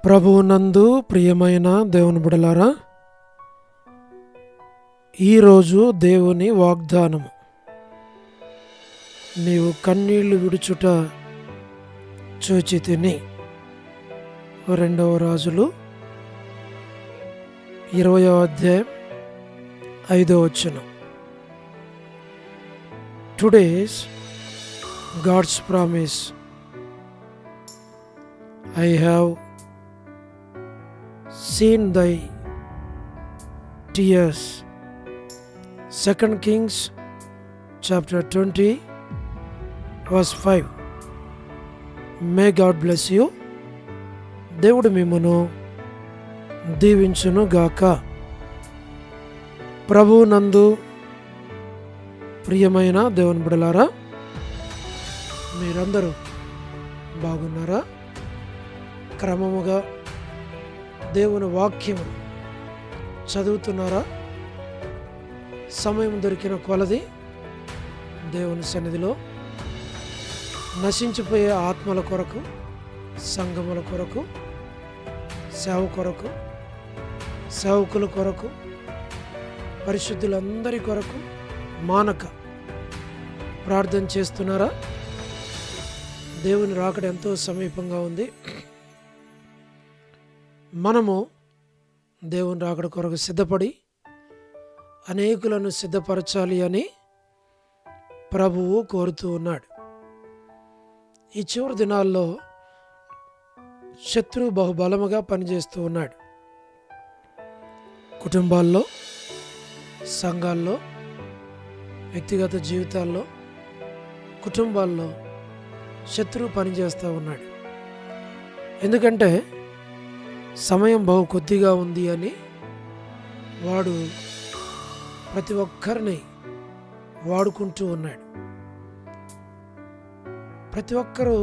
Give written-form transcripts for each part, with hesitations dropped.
ప్రభువునందు ప్రియమైన దేవుని బిడ్డలారా, ఈరోజు దేవుని వాగ్దానము, నీవు కన్నీళ్లు విడుచుట చూచితిని. 2 రాజులు 20వ అధ్యాయం 5వ వచనం. Today's god's promise, I have seen thy tears. 2 Kings chapter 20 verse 5. May God bless you. దేవుడు మిమ్మును దీవించును గాక. ప్రభువునందు ప్రియమైన దేవుని బిడ్డలారా, మీరందరూ బాగున్నారా? క్రమముగా దేవుని వాక్యము చదువుతున్నారా? సమయం దొరికిన కొలది దేవుని సన్నిధిలో నశించిపోయే ఆత్మల కొరకు, సంఘముల కొరకు, సేవకుల కొరకు, పరిశుద్ధులందరి కొరకు మానక ప్రార్థన చేస్తున్నారా? దేవుని రాకడ ఎంతో సమీపంగా ఉంది. మనము దేవుని రాకడ కొరకు సిద్ధపడి అనేకులను సిద్ధపరచాలి అని ప్రభువు కోరుతూ ఉన్నాడు. ఈ చివరి దినాల్లో శత్రువు బహుబలముగా పనిచేస్తూ ఉన్నాడు. కుటుంబాల్లో, సంఘాల్లో, వ్యక్తిగత జీవితాల్లో, కుటుంబాల్లో శత్రువు పనిచేస్తూ ఉన్నాడు. ఎందుకంటే సమయం బహు కొద్దిగా ఉంది అని వాడు ప్రతి ఒక్కరిని వాడుకుంటూ ఉన్నాడు. ప్రతి ఒక్కరూ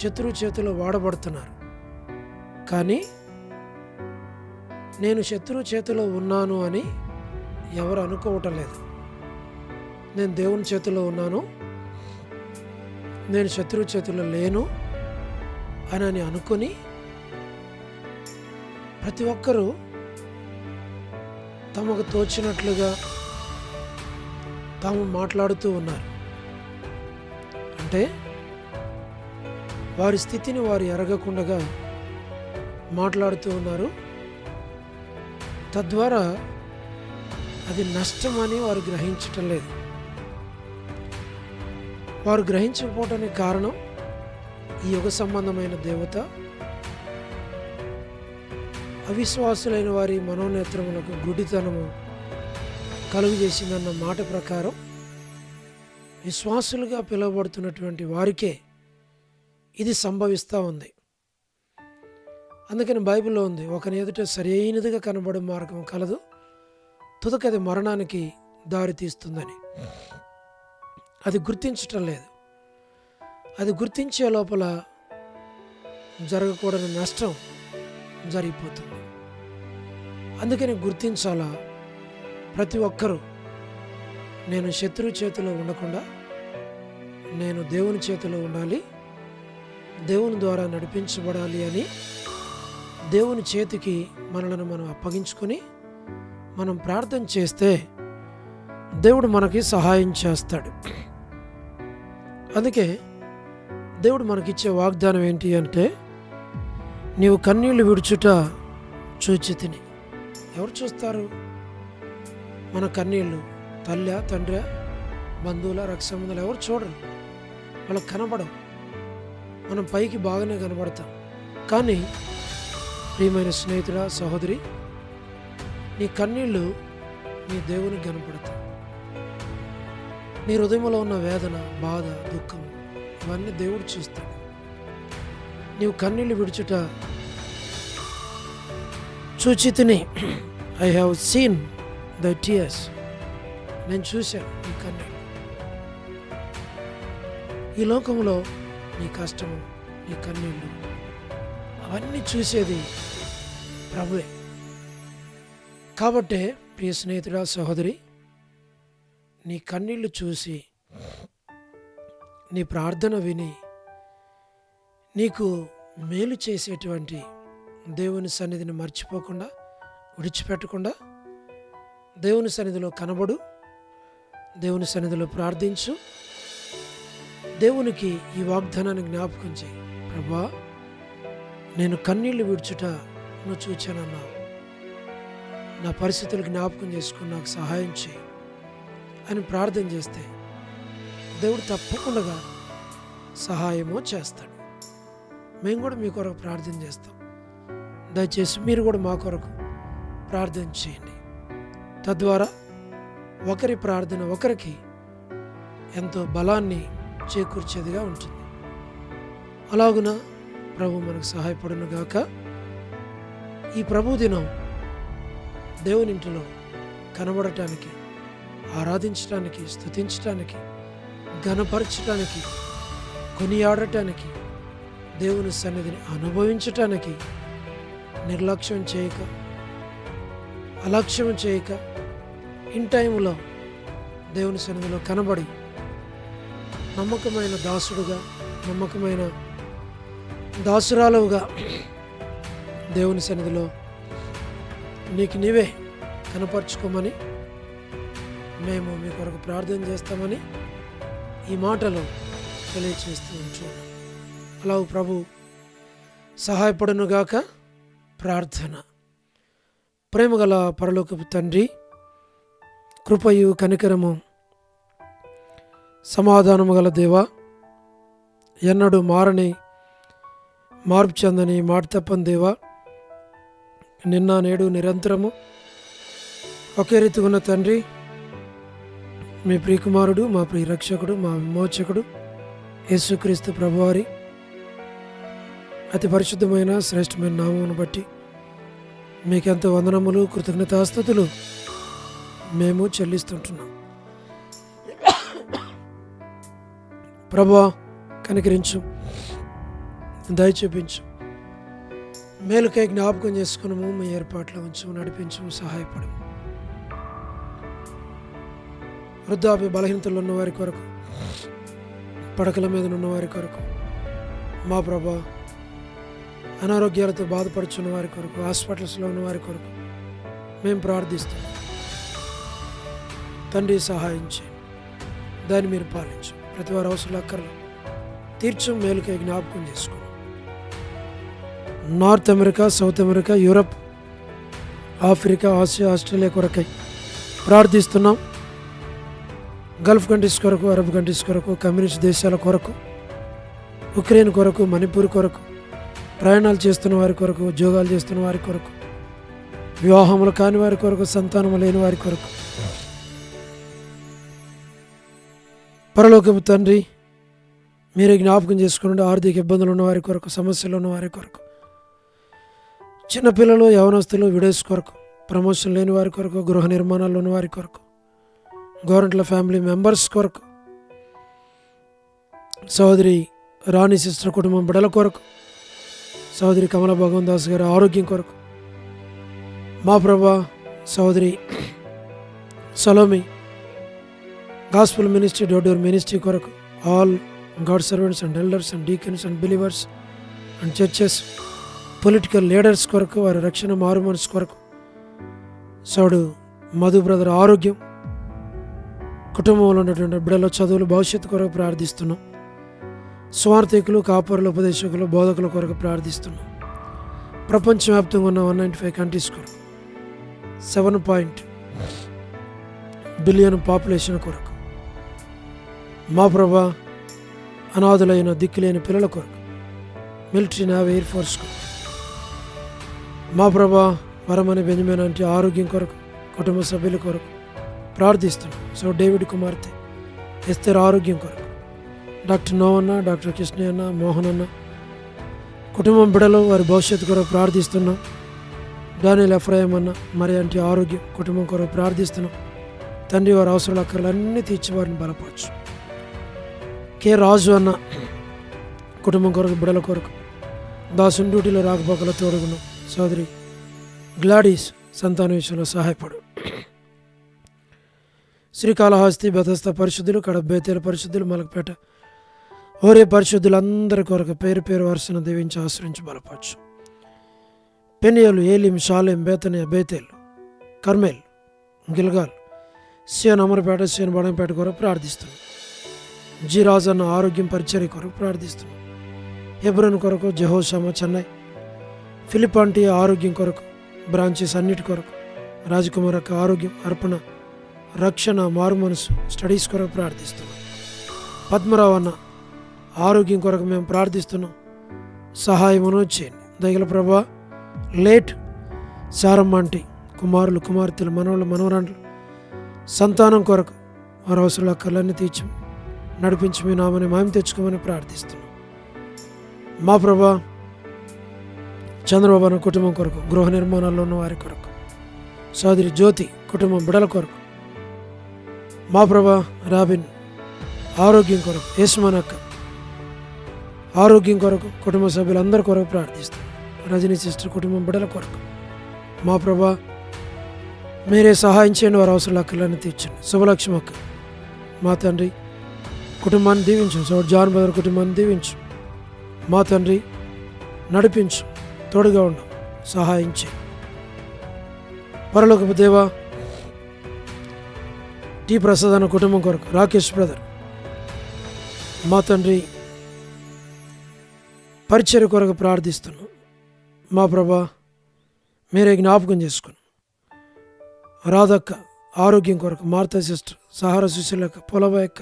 శత్రువు చేతిలో వాడబడుతున్నారు. కానీ నేను శత్రువు చేతిలో ఉన్నాను అని ఎవరు అనుకోవటం లేదు. నేను దేవుని చేతిలో ఉన్నాను, నేను శత్రువు చేతిలో లేను అని అనుకుని ప్రతి ఒక్కరూ తమకు తోచినట్లుగా తాము మాట్లాడుతూ ఉన్నారు. అంటే వారి స్థితిని వారు ఎరగకుండా మాట్లాడుతూ ఉన్నారు. తద్వారా అది నష్టమని వారు గ్రహించటం లేదు. వారు గ్రహించకపోవటానికి కారణం ఈ యుగ సంబంధమైన దేవత అవిశ్వాసులైన వారి మనోనేత్రములకు గుడితనము కలుగు చేసిందన్న మాట ప్రకారం విశ్వాసులుగా పిలువబడుతున్నటువంటి వారికే ఇది సంభవిస్తూ ఉంది. అందుకని బైబిల్లో ఉంది, ఒకని ఎదుట సరైనదిగా కనబడే మార్గం కలదు, తుదకది మరణానికి దారి తీస్తుందని. అది గుర్తించటం లేదు. అది గుర్తించే లోపల జరగకూడని నష్టం జరిగిపోతుంది. అందుకని గుర్తించాలా, ప్రతి ఒక్కరూ నేను శత్రువు చేతిలో ఉండకుండా నేను దేవుని చేతిలో ఉండాలి, దేవుని ద్వారా నడిపించబడాలి అని దేవుని చేతికి మనలను మనం అప్పగించుకొని మనం ప్రార్థన చేస్తే దేవుడు మనకి సహాయం చేస్తాడు. అందుకే దేవుడు మనకిచ్చే వాగ్దానం ఏంటి అంటే, నీవు కన్నీళ్లు విడుచుట చూచితిని. ఎవరు చూస్తారు మన కన్నీళ్ళు? తల్లి, తండ్రి, బంధువుల, రక్తసంబంధాలు ఎవరు చూడరు, వాళ్ళకి కనబడవు. మనం పైకి బాగానే కనబడతాం. కానీ ప్రియమైన స్నేహితుడా, సహోదరి, నీ కన్నీళ్ళు నీ దేవునికి కనపడతాయి. నీ హృదయంలో ఉన్న వేదన, బాధ, దుఃఖం ఇవన్నీ దేవుడు చూస్తాడు. నీవు కన్నీళ్ళు విడుచుట చూచితిని. I have seen the tears. నేను చూశాను నీ కన్నీళ్ళు. ఈ లోకంలో నీ కష్టము, నీ కన్నీళ్ళు అవన్నీ చూసేది ప్రభువే. కాబట్టే ప్రియ స్నేహితుడా, సహోదరి, నీ కన్నీళ్ళు చూసి నీ ప్రార్థన విని నీకు మేలు చేసేటువంటి దేవుని సన్నిధిని మర్చిపోకుండా, విడిచిపెట్టకుండా దేవుని సన్నిధిలో కనబడు, దేవుని సన్నిధిలో ప్రార్థించు. దేవునికి ఈ వాగ్దానాన్ని జ్ఞాపకం చేయి. ప్రభా, నేను కన్నీళ్లు విడుచుట నువ్వు చూచానన్నావు. నా పరిస్థితులు జ్ఞాపకం చేసుకుని నాకు సహాయం చేయి అని ప్రార్థన చేస్తే దేవుడు తప్పకుండా సహాయమో చేస్తాడు. మేము కూడా మీ కొరకు ప్రార్థన చేస్తాం. దయచేసి మీరు కూడా మా కొరకు ప్రార్థన చేయండి. తద్వారా ఒకరి ప్రార్థన ఒకరికి ఎంతో బలాన్ని చేకూర్చేదిగా ఉంటుంది. అలాగున ప్రభు మనకు సహాయపడును గాక. ఈ ప్రభు దినం దేవుని ఇంటిలో కనబడటానికి, ఆరాధించటానికి, స్తుతించటానికి, ఘనపరచటానికి, కొనియాడటానికి, దేవుని సన్నిధిని అనుభవించటానికి నిర్లక్ష్యం చేయక, అలక్ష్యం చేయక, ఇన్ టైంలో దేవుని సన్నిధిలో కనబడి నమ్మకమైన దాసుడుగా, నమ్మకమైన దాసురాలుగా దేవుని సన్నిధిలో నీకు నీవే కనపరుచుకోమని మేము మీ కొరకు ప్రార్థన చేస్తామని ఈ మాటలో తెలియచేస్తూ ఉంటున్నాం. అలా ప్రభు సహాయపడునుగాక. ప్రార్థన. ప్రేమగల పరలోకపు తండ్రి, కృపయు కనికరము సమాధానము గల దేవా, ఎన్నడూ మారని, మార్పు చెందని, మాట తప్పని దేవా, నిన్న నేడు నిరంతరము ఒకే రీతిగా ఉన్న తండ్రి, మీ ప్రియకుమారుడు, మా ప్రియ రక్షకుడు, మా విమోచకుడు యేసుక్రీస్తు ప్రభువారి అతి పరిశుద్ధమైన శ్రేష్టమైన నామమును బట్టి మీకెంతో వందనములు, కృతజ్ఞతాస్తుతులు మేము చెల్లిస్తుంటున్నాం. ప్రభువా, కనికరించు, దయ చూపించు, మేలుకై జ్ఞాపకం చేసుకున్నాము, మీ ఏర్పాట్లో ఉంచు, నడిపించు, సహాయపడము. వృద్ధాప్య బలహీనతలు ఉన్న వారి కొరకు, పడకల మీద ఉన్న వారి కొరకు, మా ప్రభా, అనారోగ్యాలతో బాధపడుచున్న వారి కొరకు, హాస్పిటల్స్లో ఉన్న వారి కొరకు మేము ప్రార్థిస్తున్నాం. తండ్రి, సహాయం చేయి, దాన్ని మీరు పాలించు. ప్రతి వారి అవసరాలు, అక్కర్లు తీర్చు, మేలుకై జ్ఞాపకం చేసుకున్నాం. North America, south America, Europe, Africa, Asia, Australia కొరకై ప్రార్థిస్తున్నాం. గల్ఫ్ కంట్రీస్ కొరకు, అరబ్ కంట్రీస్ కొరకు, కమ్యూనిస్ట్ దేశాల కొరకు, ఉక్రెయిన్ కొరకు, మణిపూర్ కొరకు, ప్రయాణాలు చేస్తున్న వారి కొరకు, ఉద్యోగాలు చేస్తున్న వారి కొరకు, వివాహములు కాని వారి కొరకు, సంతానము లేని వారి కొరకు, పరలోకపు తండ్రి మీరే జ్ఞాపకం చేసుకుని ఆర్థిక ఇబ్బందులు ఉన్న వారి కొరకు, సమస్యలు ఉన్న వారి కొరకు, చిన్నపిల్లలు, యవనస్తులు, విడోస్ కొరకు, ప్రమోషన్ లేని వారి కొరకు, గృహ నిర్మాణాలు ఉన్న వారి కొరకు, గవర్నమెంట్ల ఫ్యామిలీ మెంబర్స్ కొరకు, సహోదరి రాణి సిస్టర్ కుటుంబం బిడల కొరకు, సహోదరి కమల భగవన్ దాస్ గారి ఆరోగ్యం కొరకు, మా ప్రభా సహోదరి Salomi gospel ministry, door ministry కొరకు, all God servants and elders and deacons and believers and churches, political leaders కొరకు, వారి రక్షణ, మారు మనసు కొరకు, సోడు మధు బ్రదర్ ఆరోగ్యం, కుటుంబంలో ఉన్నటువంటి బిడ్డల చదువులు, భవిష్యత్తు కొరకు ప్రార్థిస్తున్నాం. స్వార్థికులు, కాపరులు, ఉపదేశకులు, బోధకుల కొరకు ప్రార్థిస్తున్నాం. ప్రపంచవ్యాప్తంగా ఉన్న 195 కంట్రీస్ కొరకు, 7 బిలియన్ పాపులేషన్ కొరకు, మా ప్రభా అనాథులైన దిక్కులేని పిల్లల కొరకు, మిలిటరీ, నేవీ, ఎయిర్ ఫోర్స్ కొరకు, మా ప్రభా వరమని బెంజమిన్ అంటే ఆరోగ్యం కొరకు, కుటుంబ సభ్యుల కొరకు ప్రార్థిస్తున్నాం. సో డేవిడ్ కుమార్తె ఎస్తేర్ ఆరోగ్యం కొరకు, డాక్టర్ నోవన్న, డాక్టర్ కృష్ణ అన్న, మోహన్ అన్న కుటుంబం బిడలు, వారి భవిష్యత్తు కొరకు ప్రార్థిస్తున్నాం. డానియల్ ఎఫ్రాయిం అన్న, మరి అంటే ఆరోగ్యం, కుటుంబం కొరకు ప్రార్థిస్తున్నాం. తండ్రి, వారి అవసరాలు, అక్కర్లు అన్నీ తీర్చి వారిని బలపరచు. కె రాజు అన్న కుటుంబం కొరకు, బిడల కొరకు, దాసుని డ్యూటీలో రాకపోకల తోడుగున్నాం. సోదరి గ్లాడీస్ సంతాన విషయంలో సహాయపడు. శ్రీకాళహస్తి, బెతస్తా పరిశుద్ధులు, కడప బేతేల పరిశుద్ధులు, మలకపేట ఓరే పరిశుద్ధులు అందరి కొరకు పేరు పేరు వరుసను దీవించి ఆశ్రయించి బలపరచు. పెనియలు, ఏలిం, షాలేం, బేతనియా, బేతేల్, కర్మేల్, గిల్గాల్, సియోన్, అమరపేట, సియోన్, బడంపేట కొరకు ప్రార్థిస్తున్నాం. జి రాజన్న ఆరోగ్యం పరిచర్య కొరకు ప్రార్థిస్తున్నాం. హెబ్రోన్ కొరకు, జెహోషామా, చెన్నై, ఫిలిపాంటి ఆరోగ్యం కొరకు, బ్రాంచెస్ అన్నిటి కొరకు, రాజకుమార్ యొక్క ఆరోగ్యం, అర్పణ, రక్షణ, మారు మనసు, స్టడీస్ కొరకు ప్రార్థిస్తున్నాం. పద్మరావు అన్న ఆరోగ్యం కొరకు మేము ప్రార్థిస్తున్నాం. సహాయమును చేయండి దయగల ప్రభా. లేట్ సారమ్మ అంటి కుమారులు, కుమార్తెలు, మనవళ్ళు, మనవరాండ్లు సంతానం కొరకు వారి అవసరాల కళ్ళన్ని తీర్చి నడిపించి మీ నామని మాయం తెచ్చుకోమని ప్రార్థిస్తున్నాం. మా ప్రభా, చంద్రబాబు అన్న కుటుంబం కొరకు, గృహ నిర్మాణాల్లో ఉన్న వారి కొరకు, సోదరి జ్యోతి కుటుంబం బిడల కొరకు, మా ప్రభా, రాబిన్ ఆరోగ్యం కొరకు, యేసుమన్ అక్క ఆరోగ్యం కొరకు, కుటుంబ సభ్యులందరి కొరకు ప్రార్థిస్తాం. రజనీ సిస్టర్ కుటుంబం బిడల కొరకు, మా ప్రభా మీరే సహాయం చేయండి, వారి అవసరాల అక్కర్లను తీర్చండి. శుభలక్ష్మి అక్క మా తండ్రి కుటుంబాన్ని దీవించు. సోదరు జాన్ బ్రదర్ కుటుంబాన్ని దీవించు. మా తండ్రి నడిపించు, తోడుగా ఉండు, సహాయం చేయి. పరలోకపు దేవా, టి ప్రసాద్ అన్న కుటుంబం కొరకు, రాకేష్ బ్రదర్ మా తండ్రి పరిచర్య కొరకు ప్రార్థిస్తున్నాం. మా ప్రభా మీరే జ్ఞాపకం చేసుకుని. రాధక్క ఆరోగ్యం కొరకు, మార్తా సిస్టర్, సహార సుశీలక్క, పొలబాయక్క,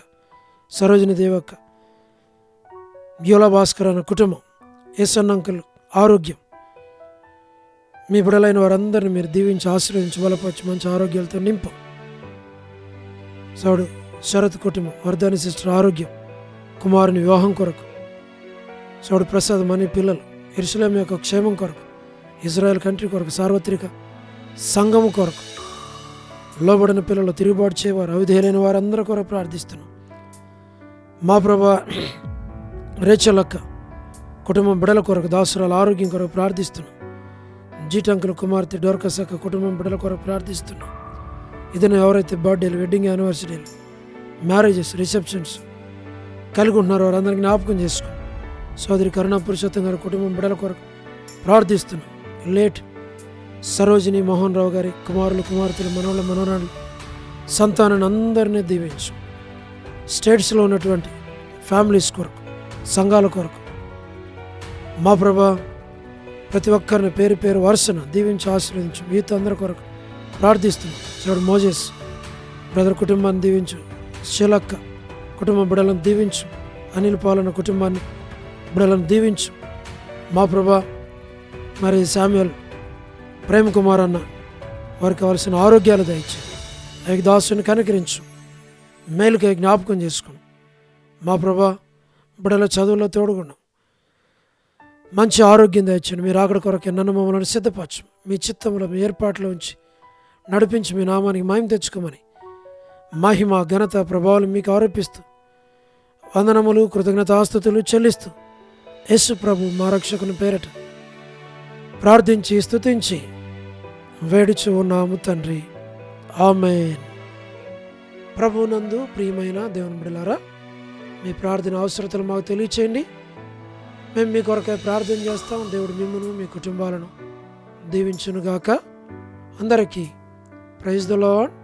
సరోజిని దేవక్క, బ్యూలా భాస్కర్ అన్న కుటుంబం, ఎస్ఎన్ అంకుల్ ఆరోగ్యం, మీ బిడలైన వారందరిని మీరు దీవించి ఆశీర్వదించి బలపరిచి మంచి ఆరోగ్యాలతో నింపు. సౌడు శరత్ కుటుంబం, వర్ధని సిస్టర్ ఆరోగ్యం, కుమారుని వివాహం కొరకు, సౌడు ప్రసాద్ మణి పిల్లలు, యెరూషలేం యొక్క క్షేమం కొరకు, ఇజ్రాయెల్ కంట్రీ కొరకు, సార్వత్రిక సంఘము కొరకు, లోబడిన పిల్లలు, తిరుగుబాటు చేయవారు, అవిధేయులైన వారందరి కొరకు ప్రార్థిస్తున్నాం. మా ప్రభా, రేచల్ అక్క కుటుంబం బిడల కొరకు, దాసురాల ఆరోగ్యం కొరకు ప్రార్థిస్తున్నాం. జీటంకుల కుమార్తె డోర్కస్ అక్క కుటుంబం బిడల కొరకు ప్రార్థిస్తున్నాం. ఇదైనా ఎవరైతే బర్త్డేలు, వెడ్డింగ్ యానివర్సరీలు, మ్యారేజెస్, రిసెప్షన్స్ కలిగి ఉంటున్నారో వారందరికీ జ్ఞాపకం చేసుకోండి. సోదరి కరుణా పురుషోత్తం గారి కుటుంబం బిడల కొరకు ప్రార్థిస్తున్నాం. లేట్ సరోజిని మోహన్ రావు గారి కుమారులు, కుమార్తెలు, మనవళ్ళు, మనవరాళ్ళు సంతానాన్ని అందరినీ దీవించు. స్టేట్స్లో ఉన్నటువంటి ఫ్యామిలీస్ కొరకు, సంఘాల కొరకు, మా ప్రభా ప్రతి ఒక్కరిని పేరు పేరు వరుసన దీవించి ఆశీర్వదించు. వీత అందరి కొరకు ప్రార్థిస్తున్నాం. చూడు మోజెస్ బ్రదర్ కుటుంబాన్ని దీవించు. శీలక్క కుటుంబ బిడలను దీవించు. అనిల్ పాలన కుటుంబాన్ని బిడలను దీవించు. మా ప్రభా మరి శామ్యుల్, ప్రేమ్ కుమార్ అన్న వారికి కావలసిన ఆరోగ్యాలు దయచే. దాసుని కనికరించు, మేలుకై జ్ఞాపకం చేసుకుని. మా ప్రభా బిడల చదువులో తోడుగుండం, మంచి ఆరోగ్యం దయచండి. మీరు ఆకడ కొరకు నన్ను మమ్మల్ని సిద్ధపరచు. మీ చిత్తంలో మీ ఏర్పాట్లో ఉంచి నడిపించి మీ నామానికి మహిమ తెచ్చుకోమని మహిమ, ఘనత, ప్రభావాలు మీకు ఆరోపిస్తూ వందనములు, కృతజ్ఞతాస్తుతులు చెల్లిస్తూ యేసు ప్రభు మా రక్షకుని పేరట ప్రార్థించి స్తుతించి వేడుచు ఉన్నాము తండ్రి, ఆమేన్. ప్రభువునందు ప్రియమైన దేవుని బిడ్డలారా, మీ ప్రార్థన అవసరతలు మాకు తెలియచేయండి. మేము మీ కొరకై ప్రార్థన చేస్తాం. దేవుడు మిమ్మును, మీ కుటుంబాలను దీవించునుగాక. అందరికీ ప్రైజ్ ది లార్డ్.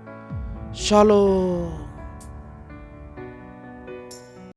షాలోమ్.